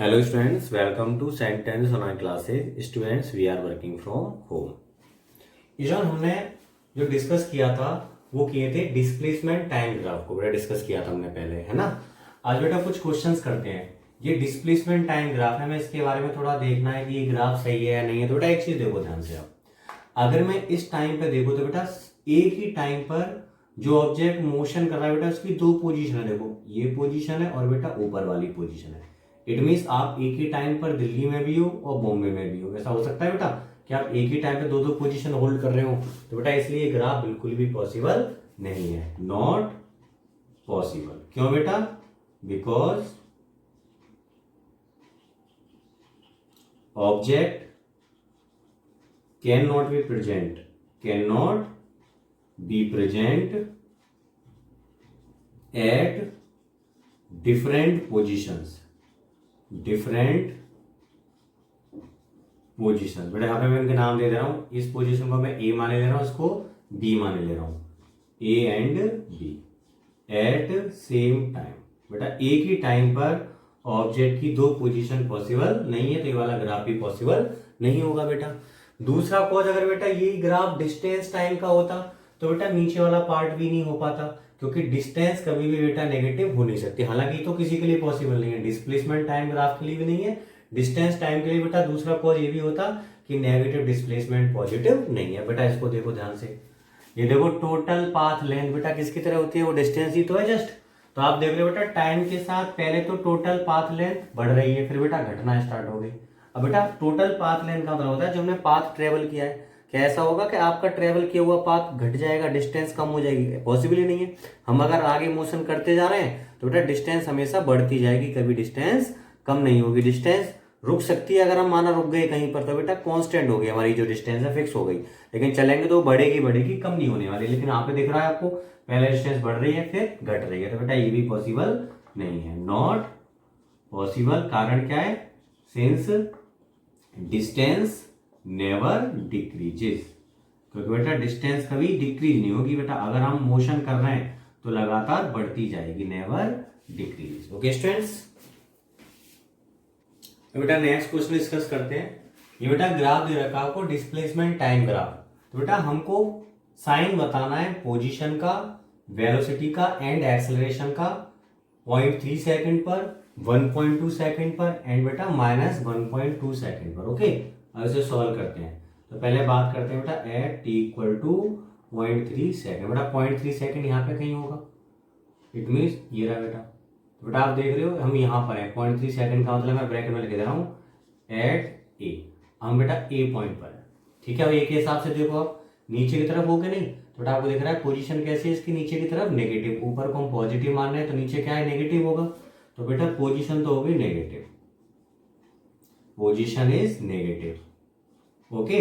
Hello students, welcome to Sentence online classes. Students, we are working from home. Ishan हमने जो discuss किया था वो किए थे डिस्प्लेसमेंट टाइम ग्राफ को, बेटा डिस्कस किया था हमने पहले, है ना। आज बेटा कुछ क्वेश्चंस करते हैं। ये डिस्प्लेसमेंट टाइम ग्राफ है, हमें इसके बारे में थोड़ा देखना है कि ये ग्राफ सही है या नहीं है। तो बेटा एक चीज देखो ध्यान से, आप अगर मैं इस टाइम पे देखो तो बेटा एक ही टाइम पर जो ऑब्जेक्ट मोशन कर रहा है बेटा उसकी दो पोजीशन है। देखो ये पोजीशन है और बेटा ऊपर वाली पोजीशन है। इट मीन्स आप एक ही टाइम पर दिल्ली में भी हो और बॉम्बे में भी हो। ऐसा हो सकता है बेटा कि आप एक ही टाइम पे दो दो पोजीशन होल्ड कर रहे हो। तो बेटा इसलिए ग्राफ बिल्कुल भी पॉसिबल नहीं है, नॉट पॉसिबल। क्यों बेटा? Because object can not be present, can not be present at different positions, different position. बेटा यहाँ पे मैं इनके नाम दे दे रहा हूं। इस पोजीशन को मैं ए माने ले रहा हूं, इसको बी माने ले रहा हूं, A and B at same time. बेटा एक ही टाइम पर ऑब्जेक्ट की दो पोजीशन पॉसिबल नहीं है, तो ये वाला ग्राफ भी पॉसिबल नहीं होगा बेटा। दूसरा कॉज, अगर बेटा ये ग्राफ डिस्टेंस टाइम का होता तो बेटा नीचे वाला पार्ट भी नहीं हो पाता, क्योंकि डिस्टेंस कभी भी बेटा नेगेटिव हो नहीं सकती। हालांकि तो किसी के लिए पॉसिबल नहीं है, डिस्प्लेसमेंट टाइम ग्राफ के लिए भी नहीं है, डिस्टेंस टाइम के लिए बेटा दूसरा कॉज ये भी होता कि नेगेटिव डिस्प्लेसमेंट पॉजिटिव नहीं है। बेटा इसको देखो ध्यान से, ये देखो टोटल पाथ लेंथ बेटा किसकी तरह होती है? वो डिस्टेंस ही तो है जस्ट। तो आप देख रहे हो बेटा टाइम के साथ पहले तो टोटल पाथ लेंथ बढ़ रही है, फिर बेटा घटना स्टार्ट हो गई। अब बेटा टोटल पाथ लेंथ का मतलब होता है जो हमने पाथ ट्रेवल किया है। क्या ऐसा होगा कि आपका ट्रेवल किया हुआ पाथ घट जाएगा, डिस्टेंस कम हो जाएगी? पॉसिबल ही नहीं है। हम अगर आगे मोशन करते जा रहे हैं तो बेटा डिस्टेंस हमेशा बढ़ती जाएगी, कभी डिस्टेंस कम नहीं होगी। डिस्टेंस रुक सकती है, अगर हम माना रुक गए कहीं पर तो बेटा कांस्टेंट हो गई, हमारी जो डिस्टेंस है फिक्स हो गई। लेकिन चलेंगे तो बढ़ेगी बढ़ेगी, कम नहीं होने वाली। लेकिन यहाँ पे दिख रहा है आपको पहले डिस्टेंस बढ़ रही है फिर घट रही है, तो बेटा ये भी पॉसिबल नहीं है, नॉट पॉसिबल। कारण क्या है? सिंस डिस्टेंस नेवर डिक्रीजेस, क्योंकि बेटा डिस्टेंस कभी डिक्रीज नहीं होगी बेटा। अगर हम मोशन कर रहे हैं तो लगातार बढ़ती जाएगी, नेवर डिक्रीज। ओके स्टूडेंट्स, तो बेटा नेक्स्ट क्वेश्चन डिस्कस करते हैं। ये बेटा ग्राफ दे रखा है आपको, डिस्प्लेसमेंट टाइम ग्राफ। तो बेटा हमको साइन बताना है पोजीशन का, वेलोसिटी का एंड एक्सेलरेशन का 0.3 सेकंड पर, 1.2 सेकंड पर एंड बेटा -1.2 सेकंड पर। ओके, अब इसे सॉल्व करते हैं। तो पहले बात करते हैं बेटा at T equal to 0.3 second. बेटा 0.3 सेकंड यहाँ पे कहीं होगा, इट मीन्स ये रहा बेटा। तो बेटा आप देख रहे हो हम यहाँ पर है, 0.3 सेकंड का मतलब मैं ब्रैकेट में लिख दे रहा हूँ एट ए। हम बेटा ए पॉइंट पर है, ठीक है। अब ए के हिसाब से देखो, आप नीचे की तरफ हो गए नहीं, तो बेटा आपको दिख रहा है पोजीशन कैसी है इसकी, नीचे की तरफ नेगेटिव। ऊपर को हम पॉजिटिव मान रहे हैं तो नीचे क्या है? नेगेटिव होगा। तो बेटा पोजीशन तो होगी negative, position is negative. Okay,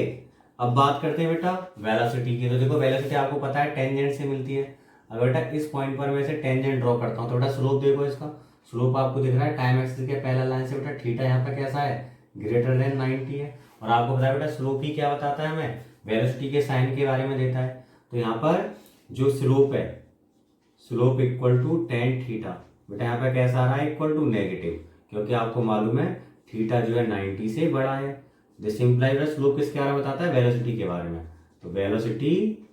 अब बात करते हैं बेटा वेलोसिटी की। तो देखो वेलोसिटी आपको पता है टेंजेंट से मिलती है। अगर बेटा इस पॉइंट पर मैं से टेंजेंट ड्रॉ करता हूं तो बेटा स्लोप देखो, इसका स्लोप आपको दिख रहा है टाइम एक्सिस के पहला लाइन से बेटा थीटा यहाँ पे कैसा है? ग्रेटर देन 90 है। और आपको पता है बेटा स्लोप ही क्या बताता है हमें? वेलोसिटी के साइन के बारे में देता है। तो यहाँ पर जो स्लोप है, slope equal to tan theta, बेटा यहाँ पे कैसा आ रहा है? इक्वल टू नेगेटिव, क्योंकि आपको मालूम है थीटा जो है 90 से बड़ा है। दिस इंप्लाइज स्लोप किसके बारे में बताता है? वेलोसिटी के बारे में। तो वेलोसिटी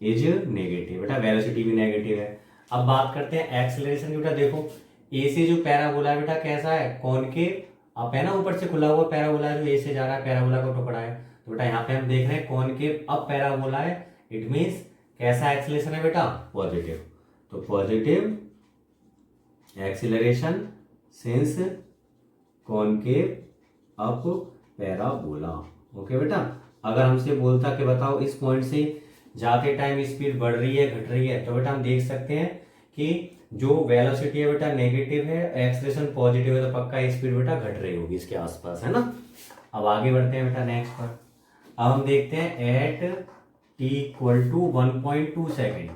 इज नेगेटिव, बेटा वेलोसिटी भी नेगेटिव है। अब बात करते हैं एक्सेलरेशन की। बेटा देखो ए से जो पैराबोला है बेटा कैसा है? कॉनकेव अप है ना, ऊपर से खुला हुआ पैराबोला जो ए से जा रहा है, पैराबोला का टुकड़ा है। तो बेटा यहाँ पे हम देख रहे हैं कॉनकेव अप पैराबोला है, इट मीन्स कैसा एक्सेलरेशन है बेटा? पॉजिटिव। तो positive acceleration since concave up parabola. Okay बेटा, अगर हमसे बोलता कि बताओ इस पॉइंट से जाते टाइम स्पीड बढ़ रही है घट रही है, तो बेटा हम देख सकते हैं कि जो वेलोसिटी है बेटा नेगेटिव है, एक्सेलरेशन पॉजिटिव है, तो पक्का स्पीड बेटा घट रही होगी इसके आसपास, है ना। अब आगे बढ़ते हैं बेटा नेक्स्ट पर। अब हम देखते हैं at T equal to 1.2 second.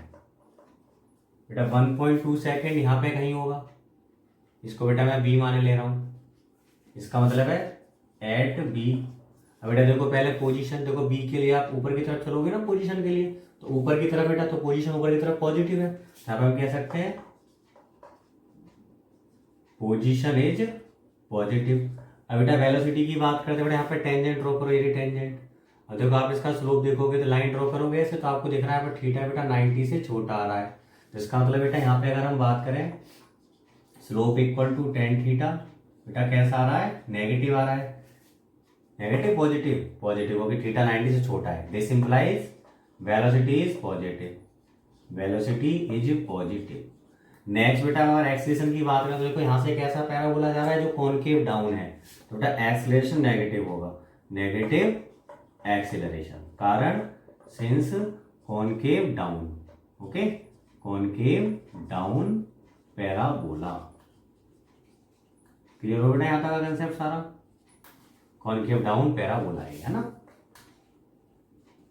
बेटा 1.2 सेकेंड यहाँ पे कहीं होगा, इसको बेटा मैं बी माने ले रहा हूं। इसका मतलब है एट बी। अब बेटा देखो पहले पोजीशन देखो, बी के लिए आप ऊपर की तरफ चलोगे ना पोजीशन के लिए, तो ऊपर की तरफ बेटा, तो पोजीशन ऊपर की तरफ पॉजिटिव है। यहाँ पे हम कह सकते हैं पोजीशन इज पॉजिटिव। अब बेटा वेलोसिटी की बात करते हैं बेटा, यहाँ पे टेंजेंट ड्रॉ करो, ये टेंजेंट। अब देखो आप इसका स्लोप देखोगे तो लाइन ड्रॉ करोगे ऐसे, तो आपको दिख रहा है थीटा बेटा 90 से छोटा आ रहा है। तो इसका मतलब बेटा यहाँ पे अगर हम बात करें slope equal to tan theta, बेटा कैसा आ रहा है, नेगेटिव आ रहा है। नेगेटिव पॉजिटिव, पॉजिटिव क्योंकि थीटा 90 से छोटा है। This implies velocity is positive, velocity is positive. Next बेटा अगर एक्सीलरेशन की बात करें तो देखो यहाँ से एक ऐसा पैराबोला जा रहा है जो कॉनकेव डाउन है, तो बेटा एक्सीलरेशन नेगेटिव होगा, नेगेटिव एक्सीलरेशन। कारण since concave down, okay, concave down parabola. Clear हो बेटा यहाँ तक का कंसेप्ट सारा, कॉनकेव डाउन पैराबोला है ना।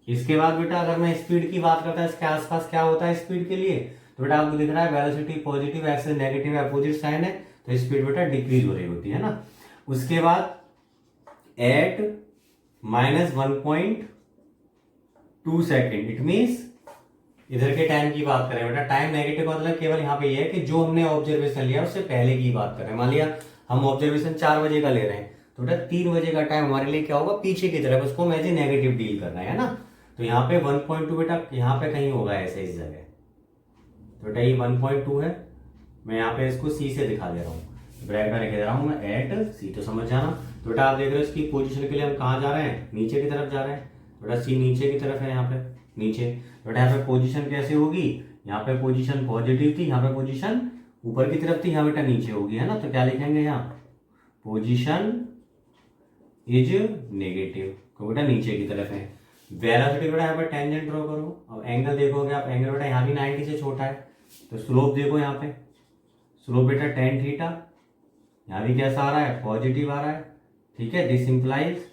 इसके बाद बेटा अगर मैं स्पीड की बात करता हूँ, इसके आसपास क्या होता है स्पीड के लिए, तो बेटा आपको दिख रहा है velocity positive, accel negative, opposite sign है, तो स्पीड बेटा डिक्रीज हो रही होती है ना। उसके बाद एट -1.2 सेकेंड, इट मीन्स इधर के टाइम की बात करें बेटा, टाइम नेगेटिव मतलब केवल यहाँ पे ये है कि जो हमने ऑब्जर्वेशन लिया उससे पहले की बात करें। मान लिया हम ऑब्जर्वेशन 4 बजे का ले रहे हैं, तो बेटा 3 बजे का टाइम हमारे लिए क्या होगा, पीछे की तरफ, उसको हम एज ए नेगेटिव डील कर रहे हैं ना। तो यहाँ पे 1.2 बेटा यहाँ पे कहीं होगा ऐसे इस जगह, तो बेटा ये 1.2 है। मैं यहाँ पे इसको सी से दिखा दे रहा हूँ, ब्रैकेट में लिख दे रहा हूँ मैं एट सी, तो समझ जाना। तो बेटा आप देख रहे हो इसकी पोजीशन के लिए हम कहाँ जा रहे हैं, नीचे की तरफ जा रहे हैं। बेटा सी नीचे की तरफ है, यहाँ पे नीचे। बेटा यहाँ पे पोजीशन कैसे होगी, यहाँ पे पोजीशन पॉजिटिव थी, यहाँ पे पोजीशन ऊपर की तरफ थी, यहाँ बेटा नीचे होगी, है ना। तो क्या लिखेंगे यहाँ, पोजीशन इज नेगेटिव, तो बेटा नीचे की तरफ है। वेलोसिटी बेटा यहाँ पे टेंजेंट ड्रॉ करो। अब एंगल देखोगे आप, एंगल बेटा यहाँ भी 90 से छोटा है, तो स्लोप देखो यहाँ पे, स्लोप बेटा टेन थीटा, यहाँ भी कैसा आ रहा है, पॉजिटिव आ रहा है, ठीक है। This implies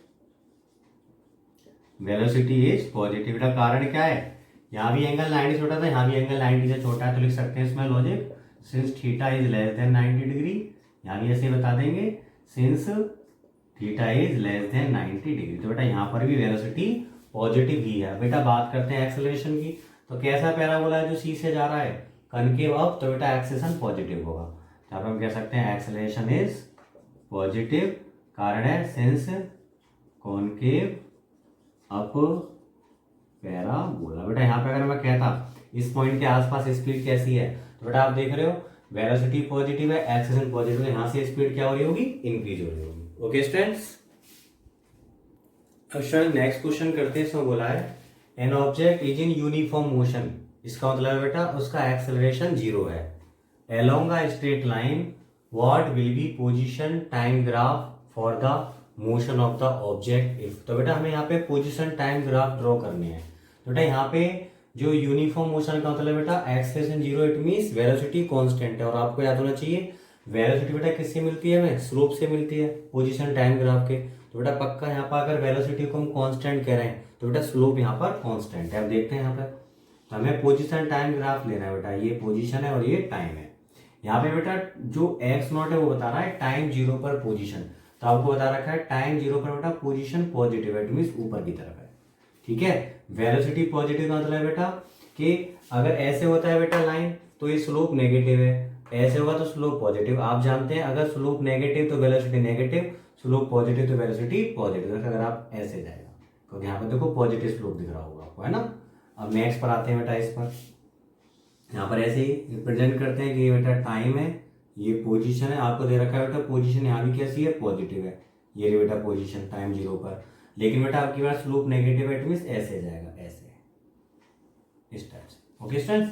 velocity is positive. बेटा कारण क्या है, यहाँ भी एंगल 90 से छोटा था, यहाँ भी एंगल 90 से छोटा है, तो लिख सकते हैं इसमें logic, since theta is less than 90 degree, यहाँ भी ऐसे बता देंगे since theta is less than 90 degree. तो बेटा यहाँ पर भी वेलोसिटी पॉजिटिव ही है। बेटा बात करते हैं एक्सेलरेशन की, तो कैसा पैराबोला है जो सी से जा रहा है, कनकेव अप, तो बेटा एक्सेलरेशन पॉजिटिव होगा। तो यहाँ पर हम कह सकते हैं एक्सेलरेशन इज पॉजिटिव, कारण है सिंस कॉनकेव अप पैराबोला। बेटा यहाँ पे अगर मैं कहता इस पॉइंट के आसपास स्पीड कैसी है, तो बेटा आप देख रहे हो वेलोसिटी पॉजिटिव है, एक्सेलरेशन पॉजिटिव है, यहाँ से स्पीड क्या हो रही होगी, इंक्रीज हो रही होगी। ओके स्टूडेंट्स, अब स्टूडेंट नेक्स्ट क्वेश्चन करते हैं। इसमें बोला है an object is in uniform motion, इसका मतलब है बेटा उसका एक्सेलरेशन 0 है, along a straight line, what will be position time graph for the motion of the object if. तो बेटा हमें यहाँ पे पोजीशन टाइम ग्राफ ड्रॉ करने हैं। तो बेटा यहाँ पे जो यूनिफॉर्म मोशन का मतलब बेटा acceleration 0, it means velocity constant है। और आपको याद होना चाहिए वेलोसिटी बेटा किससे मिलती है, हमें स्लोप से मिलती है, पोजीशन टाइम ग्राफ के। तो बेटा पक्का यहाँ पर अगर वेलोसिटी को हम कांस्टेंट कह रहे हैं, तो बेटा स्लोप यहाँ पर कांस्टेंट है। अब देखते हैं यहाँ पर, तो हमें पोजीशन टाइम ग्राफ लेना है बेटा, ये पोजीशन है और ये टाइम है। यहाँ पे बेटा जो एक्स नॉट है वो बता रहा है टाइम 0 पर पोजीशन, तो आपको बता रखा है टाइम 0 पर बेटा पोजीशन पॉजिटिव है, इट मींस ऊपर की तरफ है, ठीक है। वेलोसिटी पॉजिटिव का मतलब है बेटा कि अगर ऐसे होता है बेटा लाइन, तो ये स्लोप नेगेटिव है, ऐसे होगा तो स्लोप पॉजिटिव। आप जानते हैं अगर स्लोप नेगेटिव तो वेलोसिटी नेगेटिव, स्लोप पॉजिटिव तो वेलोसिटी पॉजिटिव। अगर आप ऐसे जाएगा, क्योंकि यहाँ पर देखो पॉजिटिव स्लोप दिख रहा होगा आपको, है ना। अब नेक्स्ट पर आते हैं बेटा, इस पर यहाँ पर ऐसे ही रिप्रेजेंट करते हैं कि ये बेटा टाइम है, ये पोजीशन है, आपको दे रखा है बेटा पोजीशन यहाँ भी कैसी है, पॉजिटिव है, ये बेटा पोजीशन टाइम 0 पर। लेकिन बेटा आपकी बार स्लोप नेगेटिव है, इट मींस ऐसे जाएगा, ऐसे इस टाइप से। ओके स्टूडेंट्स,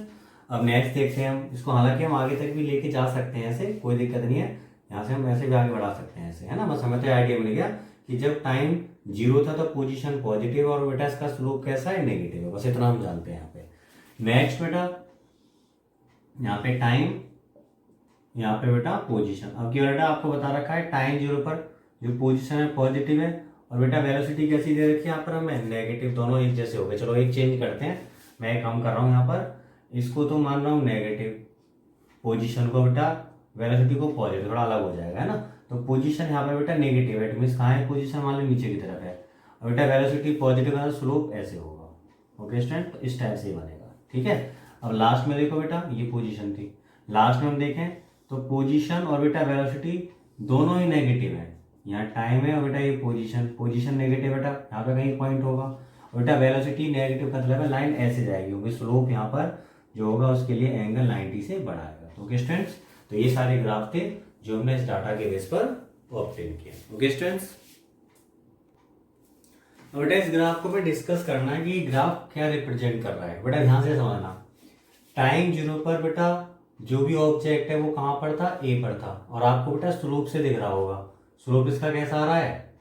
अब नेक्स्ट देखते हैं हम इसको। हालांकि हम आगे तक भी लेके जा सकते हैं ऐसे, कोई दिक्कत नहीं है, यहाँ से हम ऐसे भी आगे बढ़ा सकते हैं ऐसे, है ना। बस हमें तो आइडिया मिल गया कि जब टाइम 0 था तो पोजीशन पॉजिटिव और बेटा इसका स्लोप कैसा है, नेगेटिव है, बस इतना हम जानते हैं यहाँ पे। नेक्स्ट बेटा यहाँ पे टाइम, यहाँ पे बेटा पोजीशन। अब क्या बेटा आपको बता रखा है टाइम 0 पर जो पोजीशन है पॉजिटिव है, और बेटा वेलोसिटी कैसी दे रखी है यहाँ पर हमें, नेगेटिव, दोनों एक जैसे हो गए। चलो एक चेंज करते हैं, मैं एक काम कर रहा हूँ यहाँ पर, इसको तो मान रहा हूँ नेगेटिव, पोजीशन को बेटा वेलोसिटी को पॉजिटिव, थोड़ा अलग हो जाएगा, है ना। तो पोजीशन यहाँ पे बेटा नेगेटिव है, इट मींस कहाँ है पोजीशन, मान लो नीचे की तरफ है, और बेटा वेलोसिटी पॉजिटिव का स्लोप ऐसे होगा। ओके स्टूडेंट, तो इस टाइप से ही बनेगा, ठीक है। अब लास्ट में देखो बेटा ये पोजीशन थी, लास्ट में हम देखें तो पोजीशन और बेटा वेलोसिटी दोनों ही नेगेटिव है, यहाँ टाइम है और बेटा ये पोजीशन नेगेटिव बेटा, यहाँ पे कहीं पॉइंट होगा। और बेटा वेलोसिटी नेगेटिव का मतलब है लाइन ऐसे जाएगी, क्योंकि स्लोप यहाँ पर जो होगा उसके लिए एंगल 90 से बढ़ाएगा। तो ओके स्टूडेंट्स, तो ये सारे ग्राफ थे जो हमने इस डाटा के बेस पर ऑब्टेन किया। ओके स्टूडेंट्स, अब बेटा इस ग्राफ को मैं डिस्कस करना है कि ग्राफ क्या रिप्रेजेंट कर रहा है। बेटा ध्यान से समझना, टाइम 0 पर बेटा जो भी ऑब्जेक्ट है वो कहां पर था, ए पर था, और आपको बेटा स्लोप से दिख रहा होगा, स्लोप इसका कैसा आ रहा है,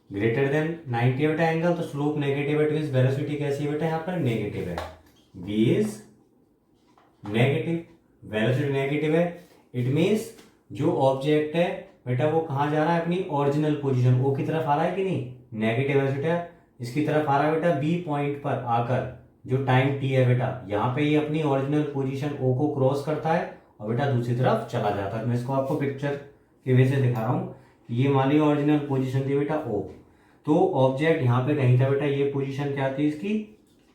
ग्रेटर देन 90 बेटा एंगल, तो स्लोप नेगेटिव है, मींस वेलोसिटी कैसी है बेटा यहाँ पर नेगेटिव है, B is negative, velocity negative है। इट मींस जो ऑब्जेक्ट है बेटा वो कहां जा रहा है, अपनी ओरिजिनल पोजीशन ओ की तरफ आ रहा है कि नहीं, नेगेटिव वेलोसिटी इसकी तरफ आ रहा है बेटा, बी पॉइंट पर आकर जो टाइम टी है बेटा, यहाँ पे ये अपनी ओरिजिनल पोजीशन ओ को क्रॉस करता है और बेटा दूसरी तरफ चला जाता है। मैं इसको आपको पिक्चर की वजह से दिखा रहा हूँ कि ये मान ली ओरिजिनल पोजीशन थी बेटा ओ, तो ऑब्जेक्ट यहाँ पे कहीं था बेटा, ये पोजीशन क्या थी इसकी,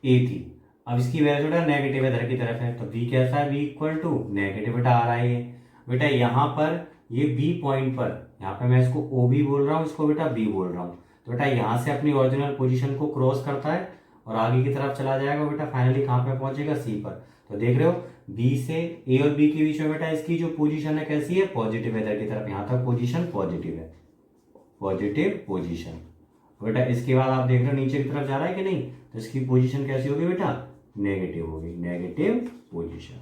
ए थी। अब इसकी वैल्यू बेटा नेगेटिव इधर की तरफ है, तो बी कैसा है, बी इक्वल टू नेगेटिव बेटा आ रहा है ये बेटा, यहाँ पर ये बी पॉइंट पर, यहाँ पे मैं इसको ओ बी बोल रहा हूँ, इसको बेटा बी बोल रहा हूँ, तो बेटा यहाँ से अपनी ओरिजिनल पोजीशन को क्रॉस करता है और आगे की तरफ चला जाएगा बेटा, फाइनली कहाँ पे पहुंचेगा, सी पर। तो देख रहे हो बी से ए और बी के बीच में बेटा इसकी जो पोजीशन है कैसी है, पॉजिटिव है, इधर की तरफ यहाँ तक पोजीशन पॉजिटिव है, पॉजिटिव पोजीशन। बेटा इसके बाद आप देख रहे हो नीचे की तरफ जा रहा है कि नहीं, तो इसकी पोजीशन कैसी होगी बेटा, नेगेटिव होगी, नेगेटिव पोजीशन।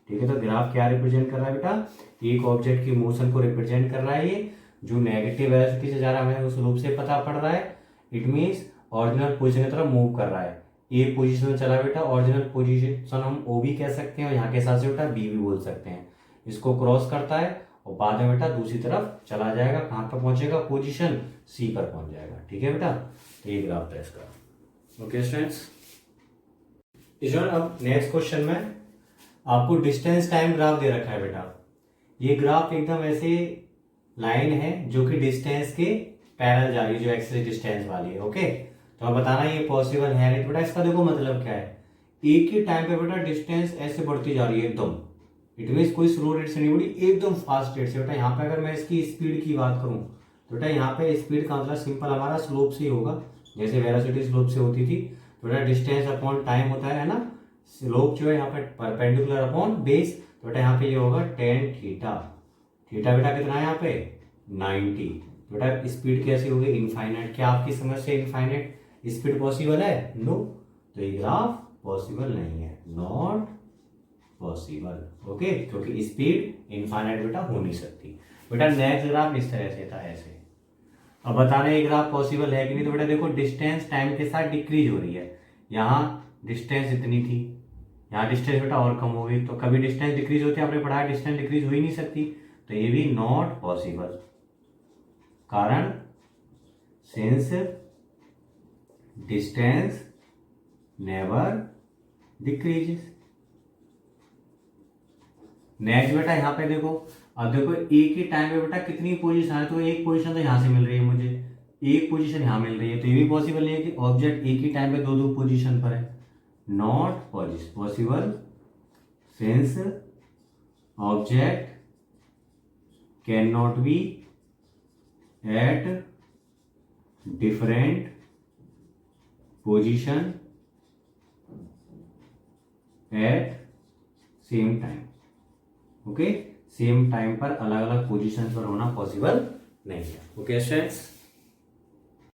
ठीक है, तो ग्राफ क्या रिप्रेजेंट कर रहा है बेटा, एक ऑब्जेक्ट की मोशन को रिप्रेजेंट कर रहा है ये, जो नेगेटिव वेलोसिटी से जा रहा है, हमें उस रूप से पता पड़ रहा है। इट मीन्स ओरिजिनल पोजीशन की तरफ मूव कर रहा है, ए पोजीशन में चला बेटा, ओरिजिनल पोजीशन हम ओ भी कह सकते हैं और यहाँ के साथ से बेटा बी भी बोल सकते हैं, इसको क्रॉस करता है और बाद में बेटा दूसरी तरफ चला जाएगा, कहाँ पर पहुंचेगा, पोजीशन सी पर पहुंच जाएगा। ठीक है बेटा, तो ये ग्राफ था इसका। ओके स्टूडेंट्स, अब नेक्स्ट क्वेश्चन में आपको डिस्टेंस टाइम ग्राफ दे रखा है बेटा, ये ग्राफ एकदम ऐसे लाइन है जो कि डिस्टेंस के पैरेलल जा रही है, जो एक्सिस डिस्टेंस वाली है। ओके, तो अब बताना ये पॉसिबल है नहीं, बेटा इसका देखो मतलब क्या है, एक ही टाइम पे बेटा डिस्टेंस ऐसे बढ़ती जा रही है एकदम, इट मीन कोई स्लो रेट से नहीं बढ़ी, एकदम फास्ट रेट से। बेटा यहाँ पे अगर मैं इसकी स्पीड की बात करूं तो बेटा यहाँ पे स्पीड का मतलब सिंपल हमारा स्लोप से ही होगा, जैसे वेलोसिटी स्लोप से होती थी, तो बेटा डिस्टेंस अपॉन टाइम होता है ना, स्लोप जो है यहाँ पे परपेंडिकुलर अपॉन बेस, तो बेटा यहाँ पे ये होगा टेन थीटा, थीटा बेटा कितना है यहाँ पे 90। बेटा स्पीड कैसी होगी, इनफाइनाइट। क्या आपकी समझ से इनफाइनाइट स्पीड पॉसिबल है, नो, तो ये ग्राफ पॉसिबल नहीं है, नॉट पॉसिबल। ओके, क्योंकि स्पीड इनफाइनाइट बेटा हो नहीं सकती। बेटा नेक्स्ट ग्राफ इस तरह से था ऐसे। अब बताना ये ग्राफ पॉसिबल है कि नहीं, तो बेटा देखो डिस्टेंस टाइम के साथ डिक्रीज हो रही है, यहाँ डिस्टेंस इतनी थी, यहाँ डिस्टेंस बेटा और कम हो गई, तो कभी डिस्टेंस डिक्रीज होती है, आपने पढ़ा डिस्टेंस डिक्रीज हो ही नहीं सकती, तो ये भी नॉट पॉसिबल। कारण since distance never decreases. Next बेटा यहाँ पे देखो, अब देखो एक ही टाइम पे बेटा कितनी पोजीशन है, तो एक पोजीशन तो यहाँ से मिल रही है मुझे, एक पोजीशन यहाँ मिल रही है, तो ये भी पॉसिबल नहीं है कि ऑब्जेक्ट एक ही टाइम पे दो दो पोजीशन पर है, not possible since object can not be at different position at same time. Okay, same time पर अलग अलग पोजीशन पर होना पॉसिबल नहीं है। Okay students,